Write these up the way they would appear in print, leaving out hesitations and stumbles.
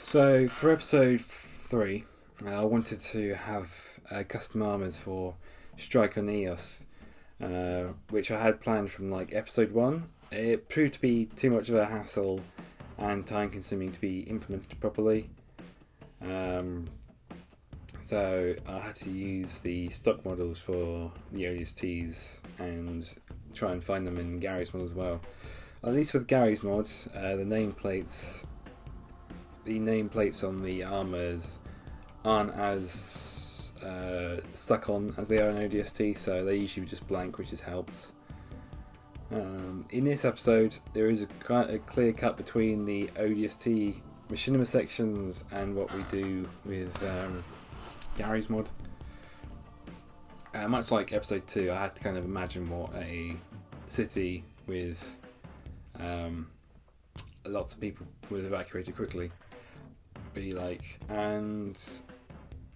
So for episode 3, I wanted to have custom armors for Strike on Eos, which I had planned from episode 1. It proved to be too much of a hassle and time consuming to be implemented properly. So I had to use the stock models for the ODSTs and try and find them in Gary's mod as well. At least with Gary's mod, the nameplates on the armors aren't as stuck on as they are in ODST, so they usually just blank, which has helped. In this episode, there is a clear cut between the ODST Machinima sections and what we do with Gary's mod. Much like episode 2, I had to kind of imagine what a city with lots of people would evacuated quickly be like, and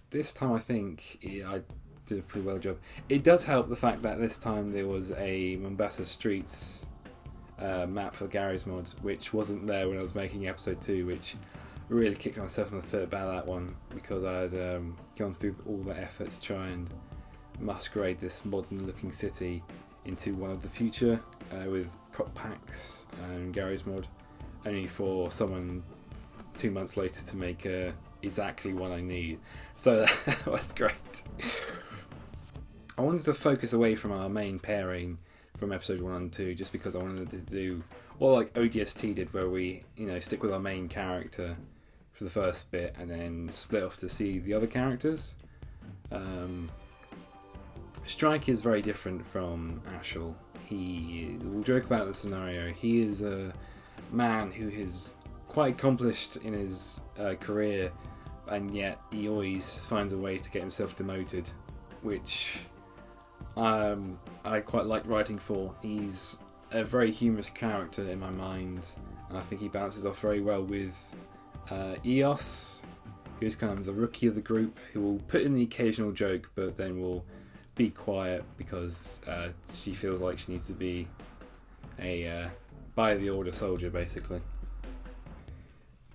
this time I think I did a pretty well job. It does help the fact that this time there was a Mombasa Streets map for Gary's mod, which wasn't there when I was making episode 2, which really kicked myself in the foot about that one, because I had gone through all the effort to try and masquerade this modern looking city into one of the future with prop packs and Gary's mod, only for someone 2 months later to make exactly what I need. So that was great. I wanted to focus away from our main pairing from episode 1 and 2, just because I wanted to do what ODST did, where we stick with our main character for the first bit and then split off to see the other characters. Strike is very different from Ashel. We'll joke about the scenario. He is a man who is quite accomplished in his career, and yet he always finds a way to get himself demoted, which I quite like writing for. He's a very humorous character in my mind, and I think he balances off very well with Eos, who's kind of the rookie of the group, who will put in the occasional joke but then will be quiet because she feels like she needs to be a by the order soldier, basically.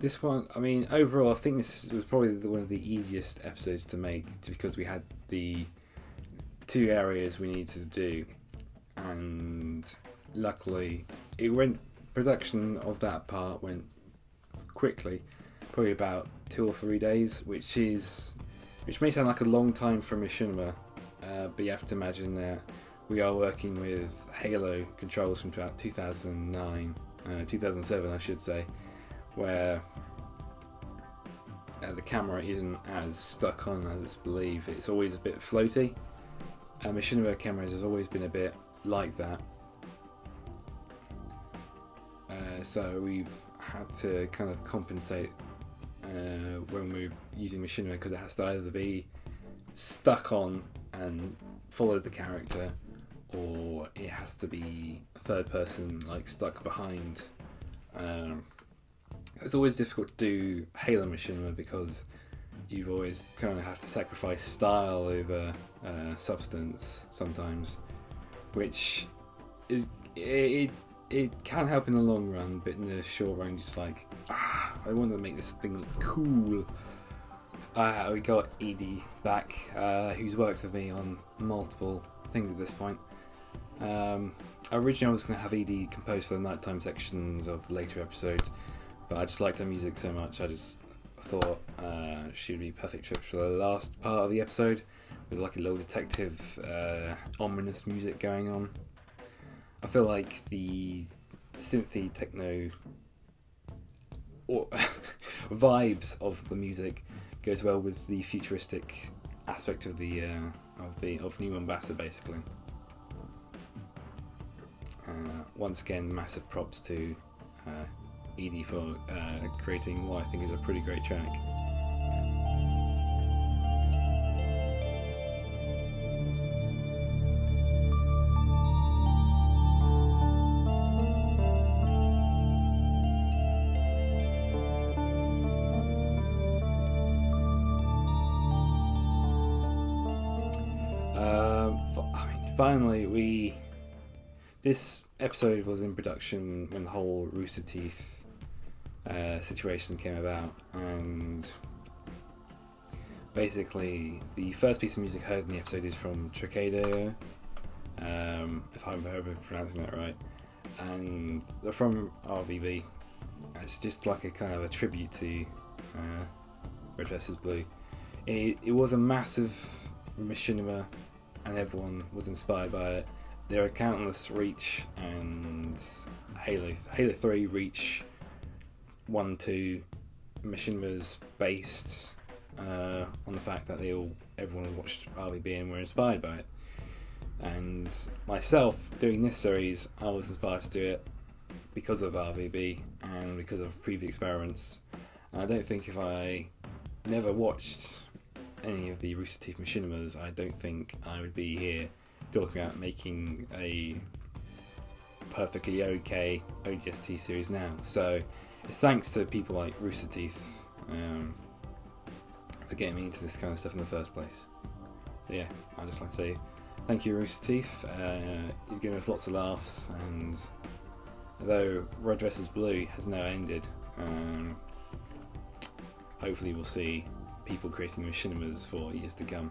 This one, overall, I think this was probably one of the easiest episodes to make, because we had the 2 areas we needed to do, and luckily production of that part went quickly, probably about 2 or 3 days, which may sound like a long time for Machinima, but you have to imagine that we are working with Halo controls from about 2007 I should say, where the camera isn't as stuck on as it's believed. It's always a bit floaty. Machinima cameras has always been a bit like that. So we've had to kind of compensate when we're using Machinima, because it has to either be stuck on and follow the character, or it has to be third person, stuck behind. It's always difficult to do Halo Machinima, because you always kind of have to sacrifice style over substance sometimes, which is it can help in the long run, but in the short run, just I want to make this thing look cool. We got Edie back, who's worked with me on multiple things at this point. Originally I was going to have Edie compose for the nighttime sections of later episodes, but I just liked her music so much, I just thought she'd be perfect for the last part of the episode, with a little detective ominous music going on. I feel like the synthy techno vibes of the music goes well with the futuristic aspect of New Mombasa, basically. Once again, massive props to Edie for creating what I think is a pretty great track. Finally, this episode was in production when the whole Rooster Teeth situation came about, and basically the first piece of music heard in the episode is from Tricadeo, if I'm pronouncing that right, and they're from RVB. It's just like a kind of a tribute to Red vs. Blue. It was a massive machinima, and everyone was inspired by it. There are countless Reach and Halo 3 Reach 1-2 machinimas based on the fact that everyone watched RVB and were inspired by it. And myself, doing this series, I was inspired to do it because of RVB and because of previous experiments. And I don't think if I never watched any of the Rooster Teeth machinimas, I don't think I would be here talking about making a perfectly okay ODST series now. So it's thanks to people like Rooster Teeth for getting me into this kind of stuff in the first place. So yeah, I'd just like to say thank you, Rooster Teeth. You've given us lots of laughs, and although Red vs. Blue has now ended, hopefully we'll see people creating machinimas for years to come.